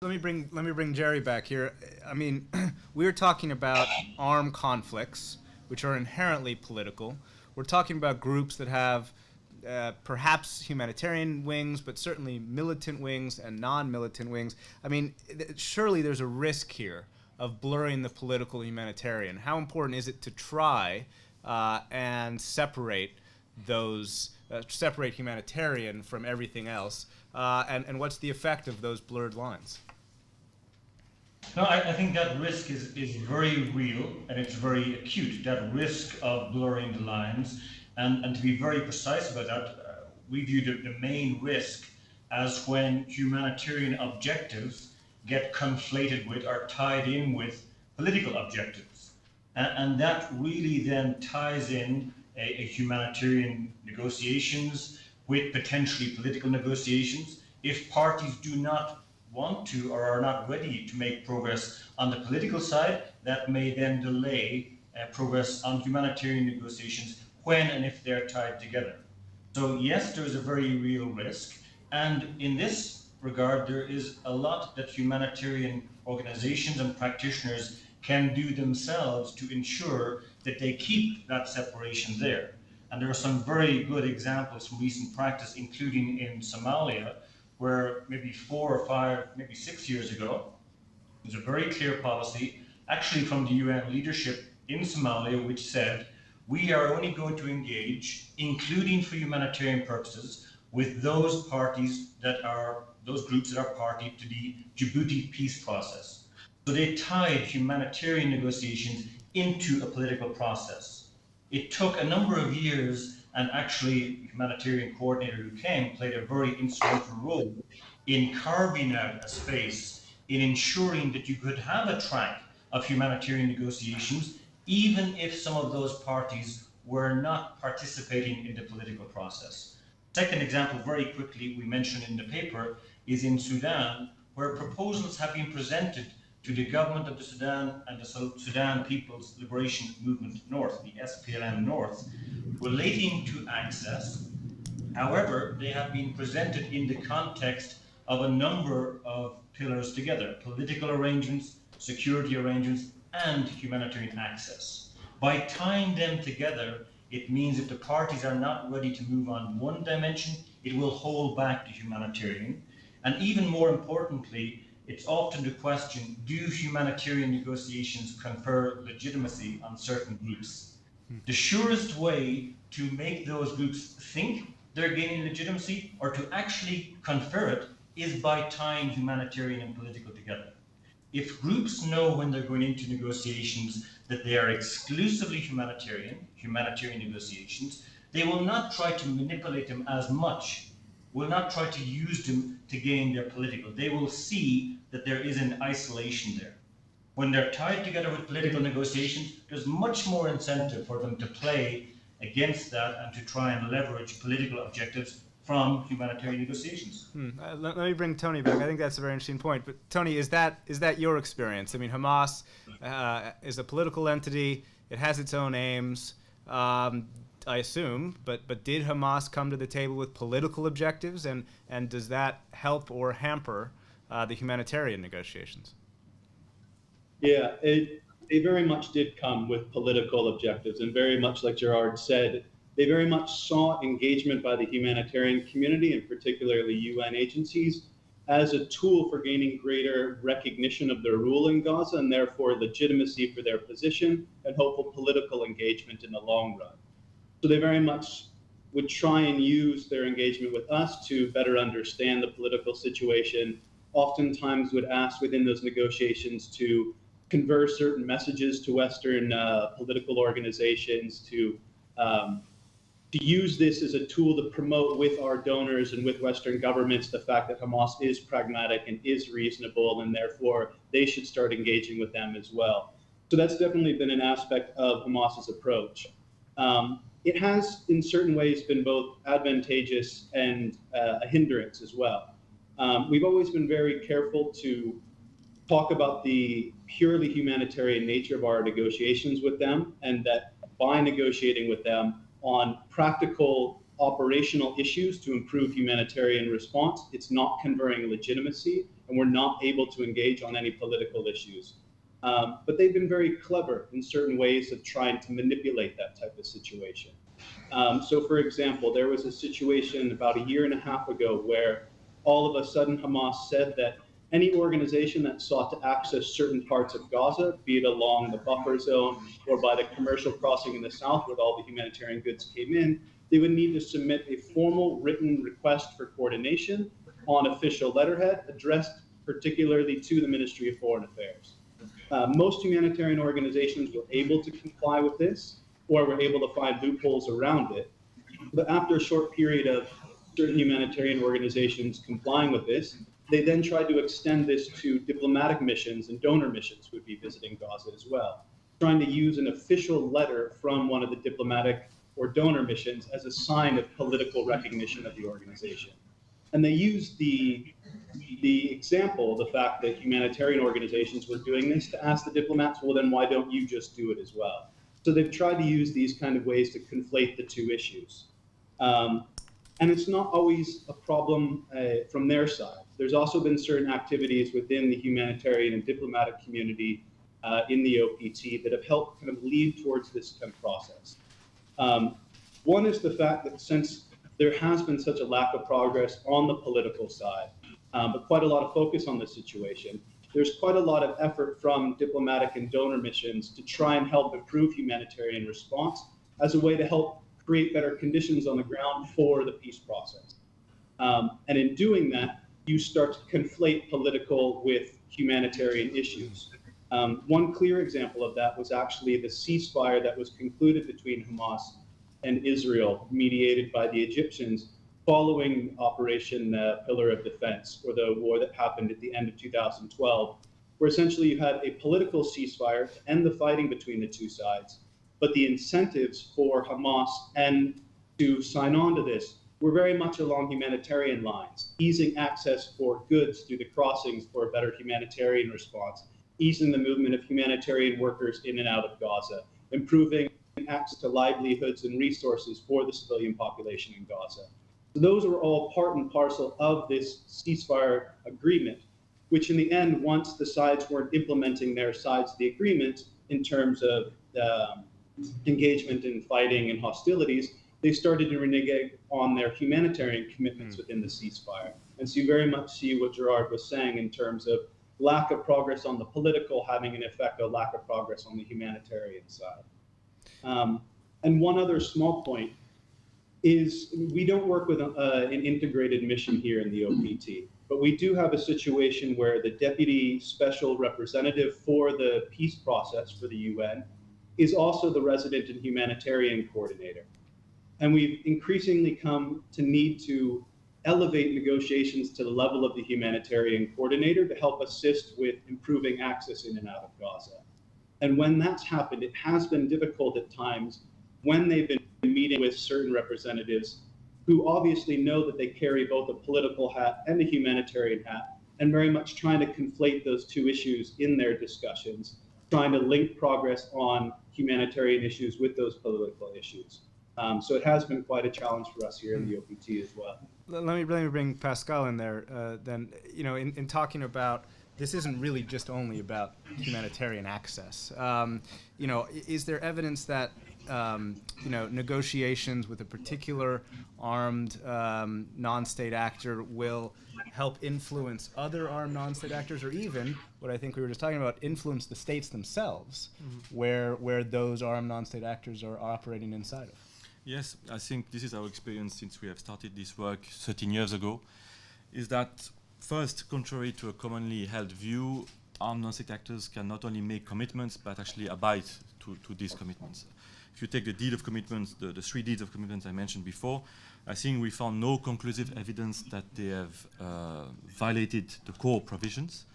Let me bring Jerry back here. I mean, we're talking about armed conflicts, which are inherently political. We're talking about groups that have perhaps humanitarian wings, but certainly militant wings and non-militant wings. I mean, surely there's a risk here of blurring the political humanitarian. How important is it to try and separate humanitarian from everything else? And what's the effect of those blurred lines? No, I think that risk is very real and it's very acute, that risk of blurring the lines. And to be very precise about that, we view the main risk as when humanitarian objectives get conflated with or tied in with political objectives. And that really then ties in a humanitarian negotiations with potentially political negotiations. If parties do not want to or are not ready to make progress on the political side, that may then delay progress on humanitarian negotiations when and if they're tied together. So yes, there is a very real risk. And in this regard, there is a lot that humanitarian organizations and practitioners can do themselves to ensure that they keep that separation there. And there are some very good examples from recent practice, including in Somalia, where maybe 4 or 5, maybe 6 years ago, there's a very clear policy, actually from the UN leadership in Somalia, which said, we are only going to engage, including for humanitarian purposes, with those parties those groups that are party to the Djibouti peace process. So they tied humanitarian negotiations into a political process. It took a number of years, and actually humanitarian coordinator who came played a very instrumental role in carving out a space, in ensuring that you could have a track of humanitarian negotiations, even if some of those parties were not participating in the political process. Second example, very quickly, we mentioned in the paper, is in Sudan, where proposals have been presented to the government of the Sudan and the Sudan People's Liberation Movement North, the SPLM North, relating to access. However, they have been presented in the context of a number of pillars together: political arrangements, security arrangements, and humanitarian access. By tying them together, it means if the parties are not ready to move on one dimension, it will hold back the humanitarian. And even more importantly, it's often the question, do humanitarian negotiations confer legitimacy on certain groups? The surest way to make those groups think they're gaining legitimacy or to actually confer it is by tying humanitarian and political together. If groups know when they're going into negotiations that they are exclusively humanitarian negotiations, they will not try to manipulate them as much, will not try to use them to gain their political. They will see that there is an isolation there. When they're tied together with political negotiations, there's much more incentive for them to play against that and to try and leverage political objectives from humanitarian negotiations. Let me bring Tony back. I think that's a very interesting point. But Tony, is that your experience? I mean, Hamas is a political entity. It has its own aims, I assume. But did Hamas come to the table with political objectives, and does that help or hamper the humanitarian negotiations? Yeah, they very much did come with political objectives, and very much like Gerard said, they very much saw engagement by the humanitarian community, and particularly UN agencies, as a tool for gaining greater recognition of their rule in Gaza and therefore legitimacy for their position and hopeful political engagement in the long run. So they very much would try and use their engagement with us to better understand the political situation, oftentimes would ask within those negotiations to convey certain messages to Western political organizations, to use this as a tool to promote with our donors and with Western governments the fact that Hamas is pragmatic and is reasonable, and therefore they should start engaging with them as well. So that's definitely been an aspect of Hamas's approach. It has, in certain ways, been both advantageous and a hindrance as well. We've always been very careful to talk about the purely humanitarian nature of our negotiations with them, and that by negotiating with them on practical operational issues to improve humanitarian response, it's not conferring legitimacy. and were not able to engage on any political issues. But they've been very clever in certain ways of trying to manipulate that type of situation. So, for example, there was a situation about a year and a half ago where all of a sudden Hamas said that any organization that sought to access certain parts of Gaza, be it along the buffer zone or by the commercial crossing in the south where all the humanitarian goods came in, they would need to submit a formal written request for coordination on official letterhead addressed particularly to the Ministry of Foreign Affairs. Most humanitarian organizations were able to comply with this, or were able to find loopholes around it. But after a short period of certain humanitarian organizations complying with this, they then tried to extend this to diplomatic missions and donor missions who would be visiting Gaza as well, trying to use an official letter from one of the diplomatic or donor missions as a sign of political recognition of the organization. And they used the example, the fact that humanitarian organizations were doing this, to ask the diplomats, well, then why don't you just do it as well? So they've tried to use these kind of ways to conflate the two issues. And it's not always a problem from their side. There's also been certain activities within the humanitarian and diplomatic community in the OPT that have helped kind of lead towards this kind of process. One is the fact that since there has been such a lack of progress on the political side, but quite a lot of focus on the situation, there's quite a lot of effort from diplomatic and donor missions to try and help improve humanitarian response as a way to help create better conditions on the ground for the peace process. And in doing that, you start to conflate political with humanitarian issues. One clear example of that was actually the ceasefire that was concluded between Hamas and Israel, mediated by the Egyptians, following Operation Pillar of Defense, or the war that happened at the end of 2012, where essentially you had a political ceasefire to end the fighting between the two sides, but the incentives for Hamas and to sign on to this were very much along humanitarian lines, easing access for goods through the crossings for a better humanitarian response, easing the movement of humanitarian workers in and out of Gaza, improving access to livelihoods and resources for the civilian population in Gaza. So those were all part and parcel of this ceasefire agreement, which in the end, once the sides weren't implementing their sides of the agreement in terms of engagement in fighting and hostilities, they started to renege on their humanitarian commitments within the ceasefire. And so you very much see what Gerard was saying in terms of lack of progress on the political having an effect, a lack of progress on the humanitarian side. And one other small point is we don't work with an integrated mission here in the OPT, but we do have a situation where the Deputy Special Representative for the peace process for the UN is also the resident and humanitarian coordinator. And we've increasingly come to need to elevate negotiations to the level of the humanitarian coordinator to help assist with improving access in and out of Gaza. And when that's happened, it has been difficult at times when they've been meeting with certain representatives who obviously know that they carry both a political hat and a humanitarian hat, and very much trying to conflate those two issues in their discussions, trying to link progress on humanitarian issues with those political issues. So it has been quite a challenge for us here in the OPT as well. Let me bring Pascal in there. Then, you know, in talking about this, isn't really just only about humanitarian access. You know, is there evidence that you know, negotiations with a particular armed non-state actor will help influence other armed non-state actors, or even what I think we were just talking about, influence the states themselves, where those armed non-state actors are operating inside of? Yes, I think this is our experience since we have started this work 13 years ago, is that first, contrary to a commonly held view, armed non-state actors can not only make commitments, but actually abide to these commitments. If you take the deed of commitments, the 3 deeds of commitments I mentioned before, I think we found no conclusive evidence that they have violated the core provisions.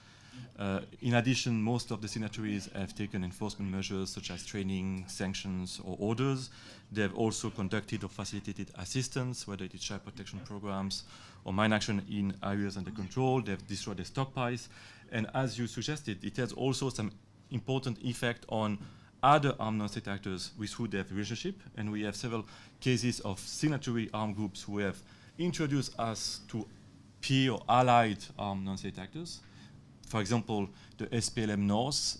In addition, most of the signatories have taken enforcement measures such as training, sanctions, or orders. They have also conducted or facilitated assistance, whether it is child protection programs or mine action in areas under control. They have destroyed the stockpiles. And as you suggested, it has also some important effect on other armed non-state actors with who they have a relationship. And we have several cases of signatory armed groups who have introduced us to peer or allied armed non-state actors. For example, the SPLM North,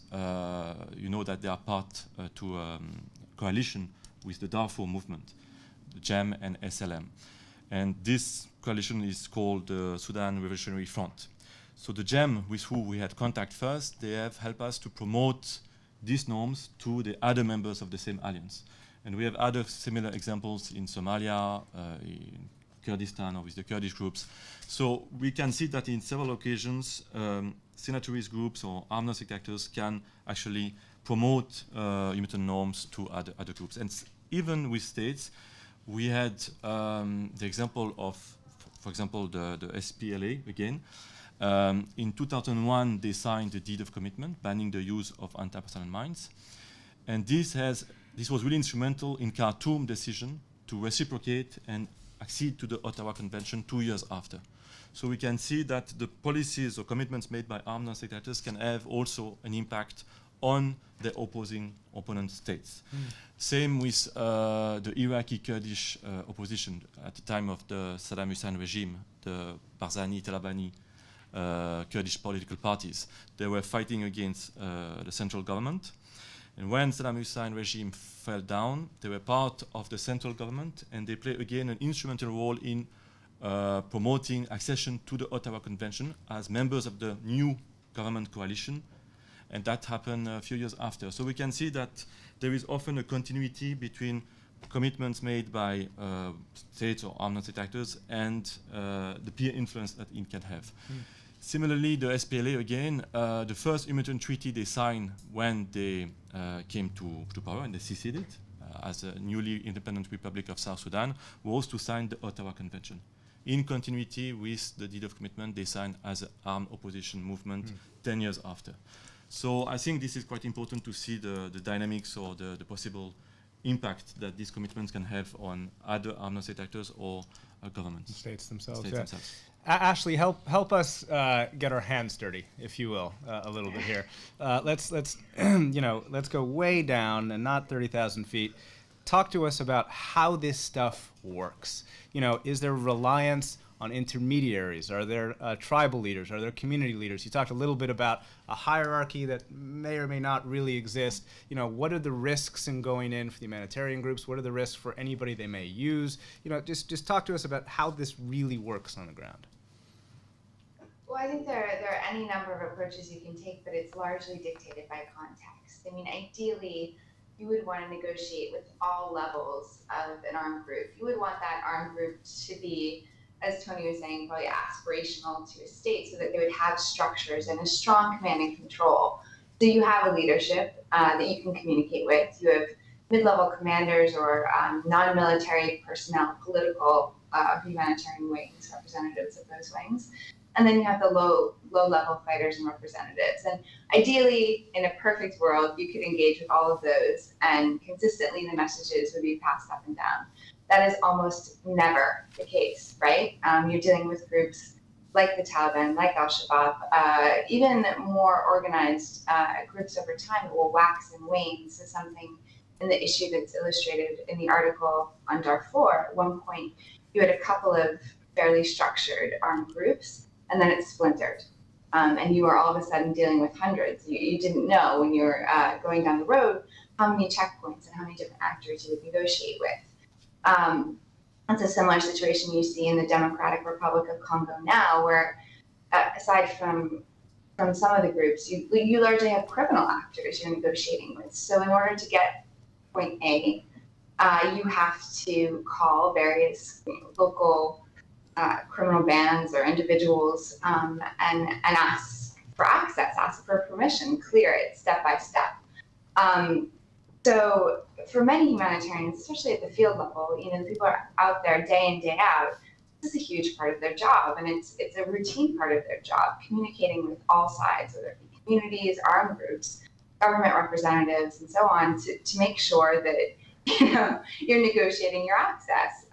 you know that they are part to coalition with the Darfur movement, the JEM and SLM. And this coalition is called the Sudan Revolutionary Front. So the JEM, with who we had contact first, they have helped us to promote these norms to the other members of the same alliance. And we have other similar examples in Somalia, in Kurdistan, or with the Kurdish groups. So we can see that in several occasions, signatories groups or armed non-state actors can actually promote humanitarian norms to other groups. And even with states, we had the example of, for example, the SPLA again. In 2001, they signed the deed of commitment banning the use of anti-personnel mines. And this was really instrumental in Khartoum decision to reciprocate and accede to the Ottawa Convention 2 years after. So we can see that the policies or commitments made by armed non-state actors can have also an impact on the opponent states. Same with the Iraqi Kurdish opposition at the time of the Saddam Hussein regime, the Barzani, Talabani Kurdish political parties. They were fighting against the central government. And when Saddam Hussein regime fell down, they were part of the central government, and they play again an instrumental role in promoting accession to the Ottawa Convention as members of the new government coalition, and that happened a few years after. So we can see that there is often a continuity between commitments made by states or armed non-state actors and the peer influence that it can have. Similarly, the SPLA again, the first humanitarian treaty they signed when they came to power and they seceded as a newly independent Republic of South Sudan was to sign the Ottawa Convention. In continuity with the deed of commitment they signed as an armed opposition movement 10 years after. So I think this is quite important to see the dynamics or the possible impact that these commitments can have on other armed non-state actors or governments. States themselves. States themselves. Ashley, help us get our hands dirty, if you will, a little bit here. Let's let's go way down and not 30,000 feet. Talk to us about how this stuff works. Is there reliance on intermediaries? Are there tribal leaders? Are there community leaders? You talked a little bit about a hierarchy that may or may not really exist. What are the risks in going in for the humanitarian groups? What are the risks for anybody they may use? Just talk to us about how this really works on the ground. Well, I think there are any number of approaches you can take, but it's largely dictated by context. I mean, ideally, you would want to negotiate with all levels of an armed group. You would want that armed group to be, as Tony was saying, probably aspirational to a state so that they would have structures and a strong command and control. So you have a leadership that you can communicate with. You have mid-level commanders or non-military personnel, political humanitarian wings, representatives of those wings. And then you have the low-level fighters and representatives. And ideally, in a perfect world, you could engage with all of those, and consistently the messages would be passed up and down. That is almost never the case, right? You're dealing with groups like the Taliban, like Al-Shabaab, even more organized groups over time that will wax and wane. So something in the issue that's illustrated in the article on Darfur, at one point, you had a couple of fairly structured armed groups, and then it splintered. And you were all of a sudden dealing with hundreds. You didn't know when you were going down the road how many checkpoints and how many different actors you would negotiate with. That's a similar situation you see in the Democratic Republic of Congo now, where aside from some of the groups, you largely have criminal actors you're negotiating with. So in order to get point A, you have to call various local criminal bands or individuals and ask for access, ask for permission, clear it step by step. So for many humanitarians, especially at the field level, people are out there day in, day out. This is a huge part of their job, and it's a routine part of their job, communicating with all sides, whether it be communities, armed groups, government representatives, and so on, to make sure that you're negotiating your access.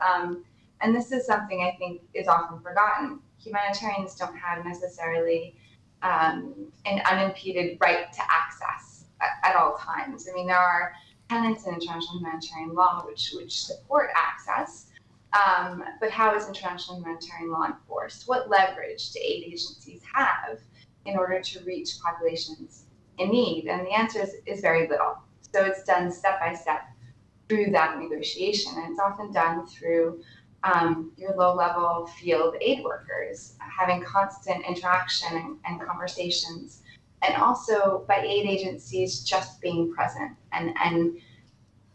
And this is something I think is often forgotten. Humanitarians don't have necessarily an unimpeded right to access at all times. I mean, there are tenets in international humanitarian law which support access, But how is international humanitarian law enforced? What leverage do aid agencies have in order to reach populations in need? And the answer is very little. So it's done step by step through that negotiation. And it's often done through your low-level field aid workers having constant interaction and conversations, and also by aid agencies just being present and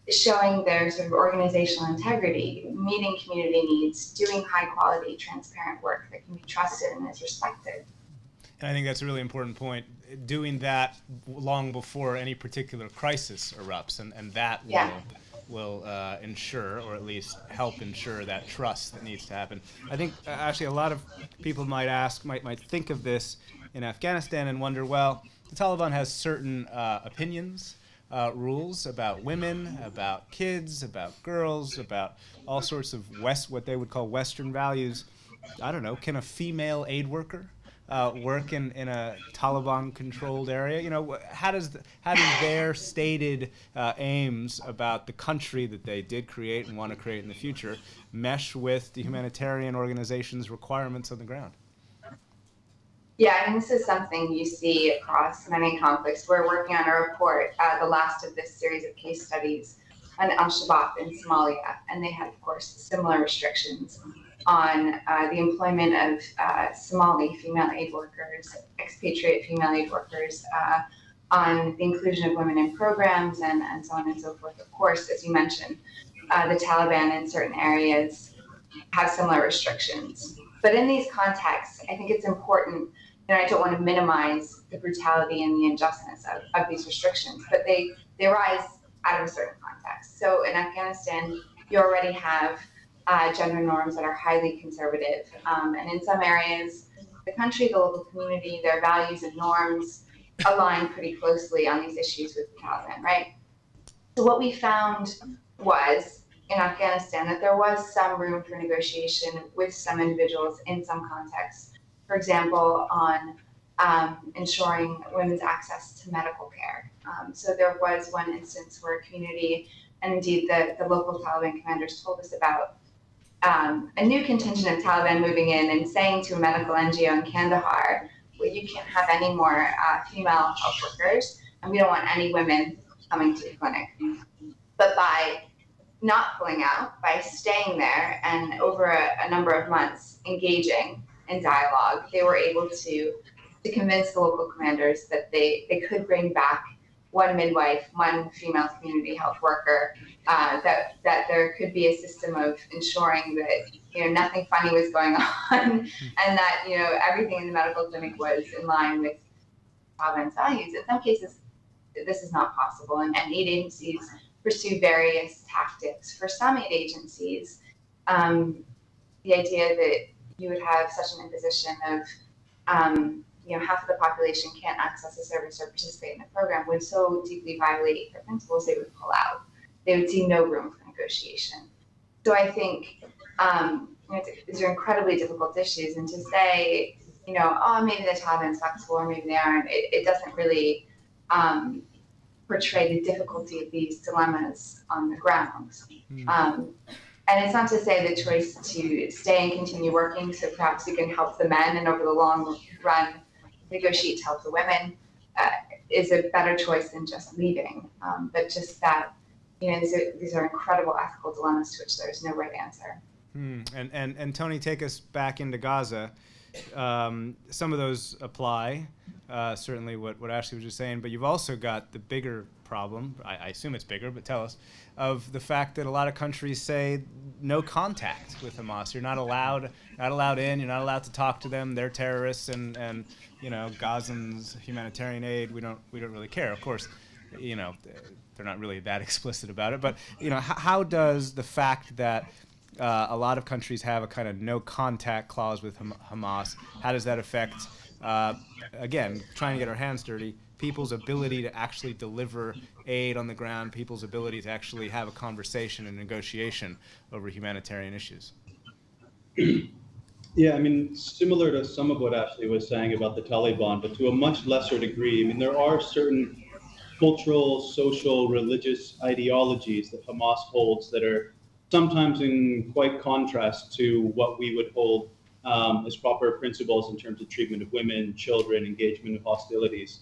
showing their sort of organizational integrity, meeting community needs, doing high-quality, transparent work that can be trusted and is respected. And I think that's a really important point, doing that long before any particular crisis erupts, and that will ensure, or at least help ensure, that trust that needs to happen. I think actually a lot of people might think of this in Afghanistan and wonder, well, the Taliban has certain opinions, rules about women, about kids, about girls, about all sorts of what they would call Western values. I don't know, can a female aid worker work in a Taliban-controlled area? You know, how does their stated aims about the country that they did create and want to create in the future mesh with the humanitarian organization's requirements on the ground? Yeah, I mean, this is something you see across many conflicts. We're working on a report, the last of this series of case studies on al-Shabaab in Somalia, and they had, of course, similar restrictions on the employment of Somali female aid workers, expatriate female aid workers, on the inclusion of women in programs, and so on and so forth. Of course, as you mentioned, the Taliban in certain areas have similar restrictions. But in these contexts, I think it's important, and I don't want to minimize the brutality and the injustice of these restrictions, but they arise out of a certain context. So in Afghanistan, you already have gender norms that are highly conservative. And in some areas, the country, the local community, their values and norms align pretty closely on these issues with the Taliban, right? So what we found was, in Afghanistan, that there was some room for negotiation with some individuals in some contexts. For example, on ensuring women's access to medical care. So there was one instance where a community, and indeed the local Taliban commanders told us about, a new contingent of Taliban moving in and saying to a medical NGO in Kandahar, well, you can't have any more female health workers, and we don't want any women coming to the clinic. But by not pulling out, by staying there and over a number of months engaging in dialogue, they were able to convince the local commanders that they could bring back one midwife, one female community health worker, that there could be a system of ensuring that nothing funny was going on, and that everything in the medical clinic was in line with Taliban's values. In some cases, this is not possible, and aid agencies pursue various tactics. For some aid agencies, the idea that you would have such an imposition of half of the population can't access a service or participate in a program would so deeply violate their principles, they would pull out. They would see no room for negotiation. So I think these are incredibly difficult issues, and to say, maybe the Taliban's flexible or maybe they aren't, it doesn't really portray the difficulty of these dilemmas on the ground. And it's not to say the choice to stay and continue working, so perhaps you can help the men and over the long run negotiate to help the women, is a better choice than just leaving. But just that, these are incredible ethical dilemmas to which there's no right answer. And Tony, take us back into Gaza. Some of those apply, certainly what Ashley was just saying, but you've also got the bigger problem, I assume it's bigger, but tell us, of the fact that a lot of countries say no contact with Hamas. You're not allowed in, you're not allowed to talk to them, they're terrorists, and Gazans, humanitarian aid, we don't really care. Of course, they're not really that explicit about it, but how does the fact that a lot of countries have a kind of no contact clause with Hamas, how does that affect, again, trying to get our hands dirty, people's ability to actually deliver aid on the ground, people's ability to actually have a conversation and negotiation over humanitarian issues? Yeah, I mean, similar to some of what Ashley was saying about the Taliban, but to a much lesser degree. I mean, there are certain cultural, social, religious ideologies that Hamas holds that are sometimes in quite contrast to what we would hold as proper principles in terms of treatment of women, children, engagement of hostilities.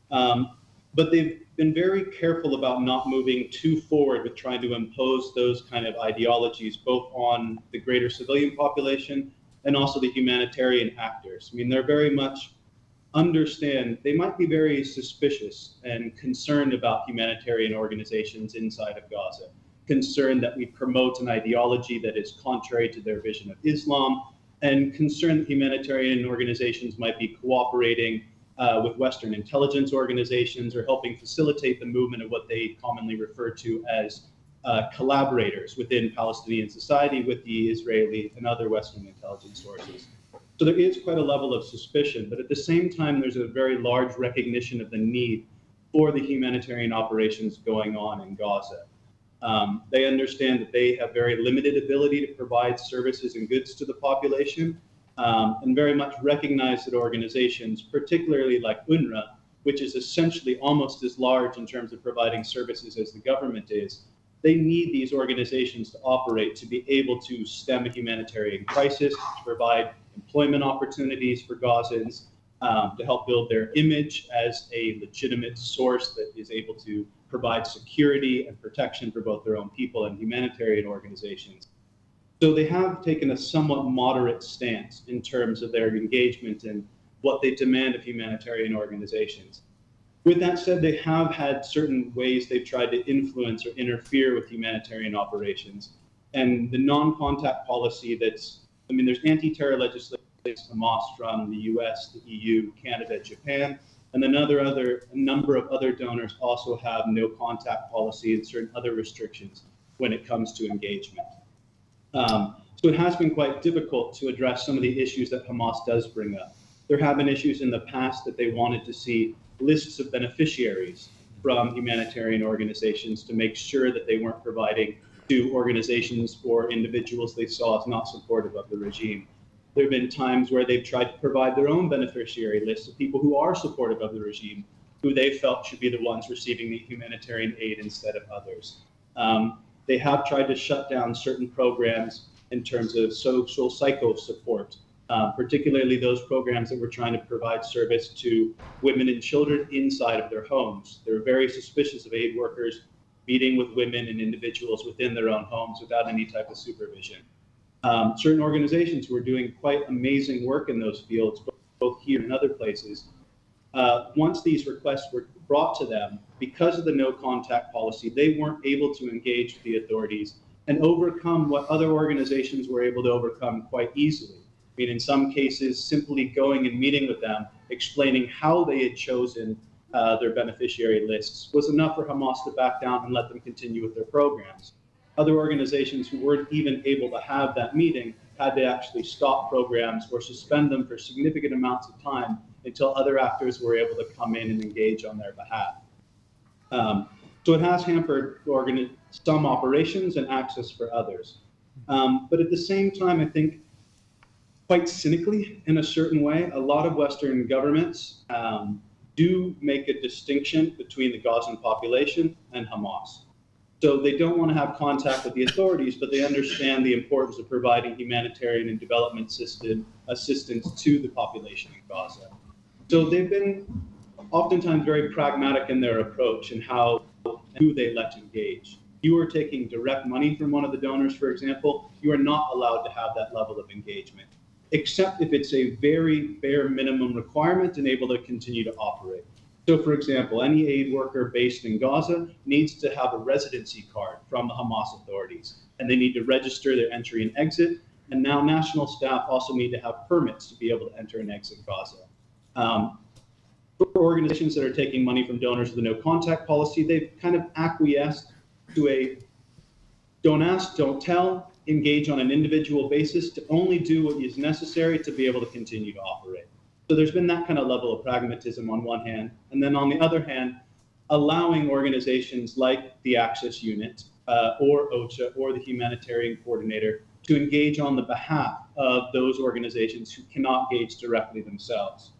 But they've been very careful about not moving too forward with trying to impose those kind of ideologies, both on the greater civilian population and also the humanitarian actors. I mean, they're very much understand, they might be very suspicious and concerned about humanitarian organizations inside of Gaza, concerned that we promote an ideology that is contrary to their vision of Islam, and concerned that humanitarian organizations might be cooperating with Western intelligence organizations or helping facilitate the movement of what they commonly refer to as collaborators within Palestinian society with the Israeli and other Western intelligence sources. So there is quite a level of suspicion, but at the same time, there's a very large recognition of the need for the humanitarian operations going on in Gaza. They understand that they have very limited ability to provide services and goods to the population, and very much recognize that organizations, particularly like UNRWA, which is essentially almost as large in terms of providing services as the government is, they need these organizations to operate to be able to stem a humanitarian crisis, to provide employment opportunities for Gazans, to help build their image as a legitimate source that is able to provide security and protection for both their own people and humanitarian organizations. So they have taken a somewhat moderate stance in terms of their engagement and what they demand of humanitarian organizations. With that said, they have had certain ways they've tried to influence or interfere with humanitarian operations. And the non-contact policy there's anti-terror legislation, Hamas from the US, the EU, Canada, Japan, and then a number of other donors also have no contact policy and certain other restrictions when it comes to engagement. So it has been quite difficult to address some of the issues that Hamas does bring up. There have been issues in the past that they wanted to see lists of beneficiaries from humanitarian organizations to make sure that they weren't providing to organizations or individuals they saw as not supportive of the regime. There have been times where they've tried to provide their own beneficiary lists of people who are supportive of the regime, who they felt should be the ones receiving the humanitarian aid instead of others. They have tried to shut down certain programs in terms of social psycho support, particularly those programs that were trying to provide service to women and children inside of their homes. They're very suspicious of aid workers meeting with women and individuals within their own homes without any type of supervision. Certain organizations who are doing quite amazing work in those fields, both here and other places, once these requests were brought to them, because of the no contact policy, they weren't able to engage with the authorities and overcome what other organizations were able to overcome quite easily. I mean, in some cases, simply going and meeting with them, explaining how they had chosen their beneficiary lists was enough for Hamas to back down and let them continue with their programs. Other organizations who weren't even able to have that meeting had to actually stop programs or suspend them for significant amounts of time until other actors were able to come in and engage on their behalf. So it has hampered some operations and access for others. But at the same time, I think quite cynically, in a certain way, a lot of Western governments do make a distinction between the Gazan population and Hamas. So they don't want to have contact with the authorities, but they understand the importance of providing humanitarian and development assistance to the population in Gaza. So they've been oftentimes very pragmatic in their approach and who they let engage. If you are taking direct money from one of the donors, for example, you are not allowed to have that level of engagement, except if it's a very bare minimum requirement and able to continue to operate. So, for example, any aid worker based in Gaza needs to have a residency card from the Hamas authorities, and they need to register their entry and exit. And now national staff also need to have permits to be able to enter and exit Gaza. For organizations that are taking money from donors with a no contact policy, they've kind of acquiesced to a don't ask, don't tell, engage on an individual basis to only do what is necessary to be able to continue to operate. So there's been that kind of level of pragmatism on one hand, and then on the other hand, allowing organizations like the Access Unit or OCHA or the Humanitarian Coordinator to engage on the behalf of those organizations who cannot engage directly themselves.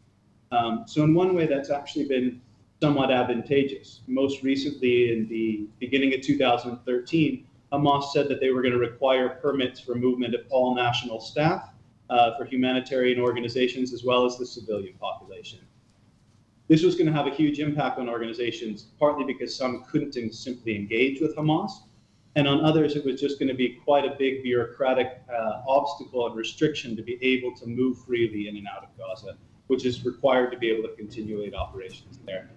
So in one way, that's actually been somewhat advantageous. Most recently, in the beginning of 2013, Hamas said that they were going to require permits for movement of all national staff for humanitarian organizations as well as the civilian population. This was going to have a huge impact on organizations, partly because some couldn't simply engage with Hamas, and on others it was just going to be quite a big bureaucratic obstacle and restriction to be able to move freely in and out of Gaza, which is required to be able to continuate operations there.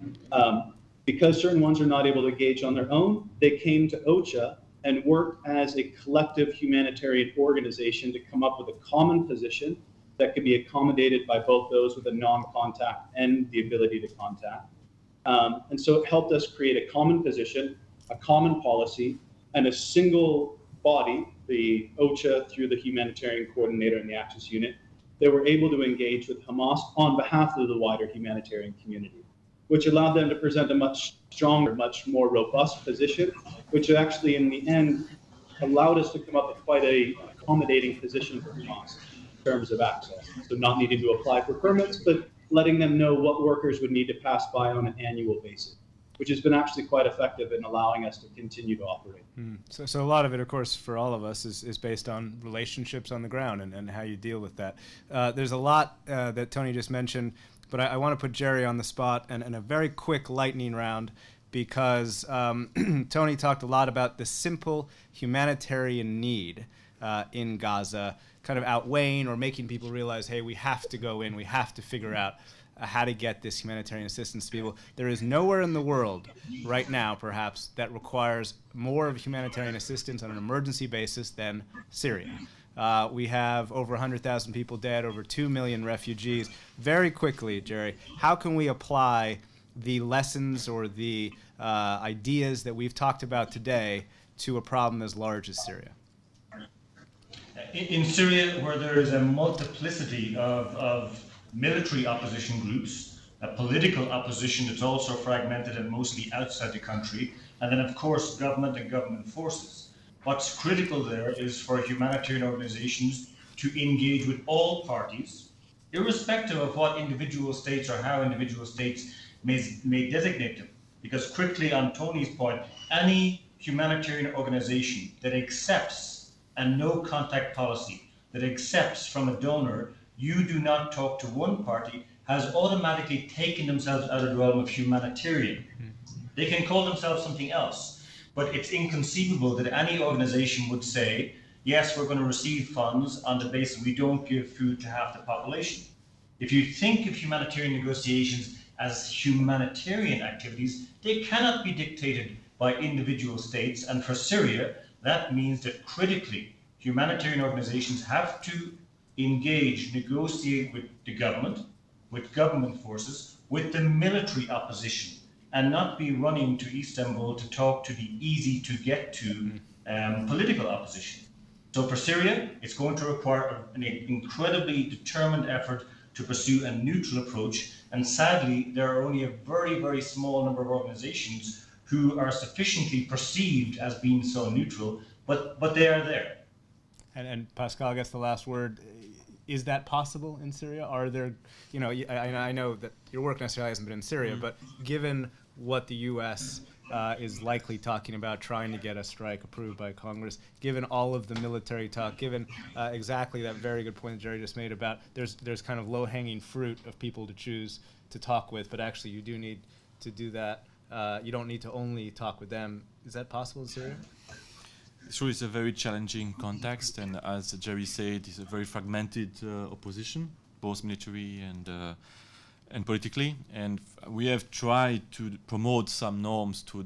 Because certain ones are not able to engage on their own, they came to OCHA and worked as a collective humanitarian organization to come up with a common position that could be accommodated by both those with a non-contact and the ability to contact. And so it helped us create a common position, a common policy, and a single body, the OCHA through the humanitarian coordinator and the Access Unit, that were able to engage with Hamas on behalf of the wider humanitarian community, which allowed them to present a much stronger, much more robust position, which actually in the end allowed us to come up with quite a accommodating position for Hamas in terms of access. So not needing to apply for permits, but letting them know what workers would need to pass by on an annual basis, which has been actually quite effective in allowing us to continue to operate. So a lot of it, of course, for all of us is based on relationships on the ground and how you deal with that. There's a lot that Tony just mentioned, but I want to put Jerry on the spot and a very quick lightning round, because Tony talked a lot about the simple humanitarian need in Gaza, kind of outweighing or making people realize, hey, we have to go in, we have to figure out how to get this humanitarian assistance to people. There is nowhere in the world right now, perhaps, that requires more of humanitarian assistance on an emergency basis than Syria. We have over 100,000 people dead, over 2 million refugees. Very quickly, Jerry, how can we apply the lessons or the ideas that we've talked about today to a problem as large as Syria? In Syria, where there is a multiplicity of military opposition groups, a political opposition that's also fragmented and mostly outside the country, and then of course government and government forces. What's critical there is for humanitarian organizations to engage with all parties, irrespective of what individual states or how individual states may designate them. Because quickly, on Tony's point, any humanitarian organization that accepts a no-contact policy, that accepts from a donor, you do not talk to one party, has automatically taken themselves out of the realm of humanitarian. They can call themselves something else, but it's inconceivable that any organization would say, yes, we're going to receive funds on the basis we don't give food to half the population. If you think of humanitarian negotiations as humanitarian activities, they cannot be dictated by individual states, and for Syria, that means that critically, humanitarian organizations have to engage, negotiate with the government, with government forces, with the military opposition, and not be running to Istanbul to talk to the easy to get to political opposition. So for Syria, it's going to require an incredibly determined effort to pursue a neutral approach. And sadly, there are only a very, very small number of organizations who are sufficiently perceived as being so neutral, but they are there. And Pascal, I guess the last word, is that possible in Syria? Are there, I know that your work necessarily hasn't been in Syria, but given what the U.S. Is likely talking about trying to get a strike approved by Congress, given all of the military talk, given exactly that very good point that Jerry just made about there's kind of low-hanging fruit of people to choose to talk with, but actually you do need to do that. You don't need to only talk with them. Is that possible in Syria? Sure, it's a very challenging context, and as Jerry said, it's a very fragmented opposition, both military and politically. And we have tried to promote some norms to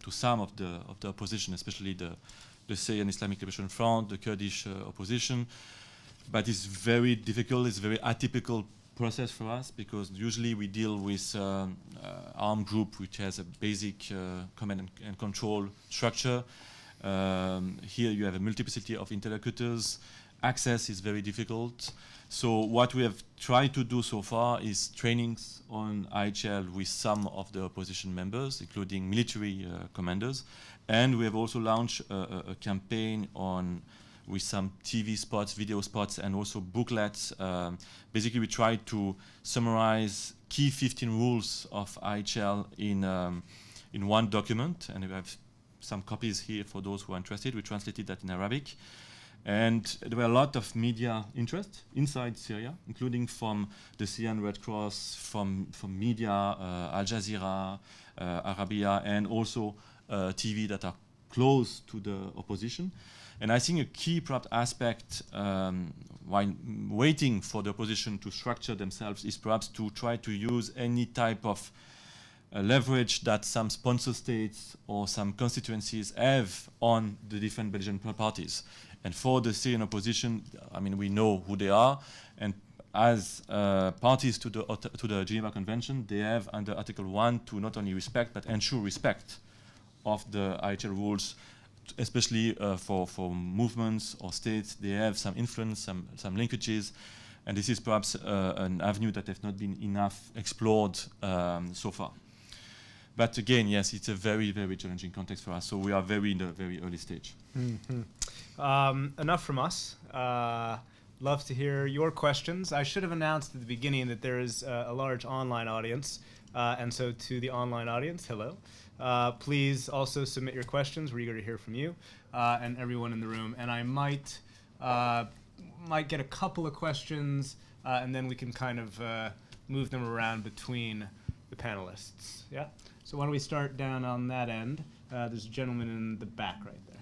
some of the opposition, especially the Syrian Islamic Liberation Front, the Kurdish opposition. But it's very difficult. It's a very atypical process for us, because usually we deal with armed group which has a basic command and control structure. Here you have a multiplicity of interlocutors. Access is very difficult. So what we have tried to do so far is trainings on IHL with some of the opposition members, including military commanders. And we have also launched a campaign with some TV spots, video spots, and also booklets. Basically, we try to summarize key 15 rules of IHL in one document, and we have some copies here for those who are interested. We translated that in Arabic. And there were a lot of media interest inside Syria, including from the Syrian Red Cross, from media, Al Jazeera, Arabia, and also TV that are close to the opposition. And I think a key perhaps aspect while waiting for the opposition to structure themselves is perhaps to try to use any type of leverage that some sponsor states or some constituencies have on the different Belgian parties. And for the Syrian opposition, I mean, we know who they are, and as parties to the Geneva Convention, they have under Article 1 to not only respect but ensure respect of the IHL rules, especially for movements or states. They have some influence, some linkages, and this is perhaps an avenue that has not been enough explored so far. But again, yes, it's a very, very challenging context for us. So we are in the very early stage. Mm-hmm. Enough from us. Love to hear your questions. I should have announced at the beginning that there is a large online audience. And so to the online audience, hello. Please also submit your questions. We're eager to hear from you and everyone in the room. And I might get a couple of questions, and then we can kind of move them around between the panelists. Yeah? So why don't we start down on that end? There's a gentleman in the back right there.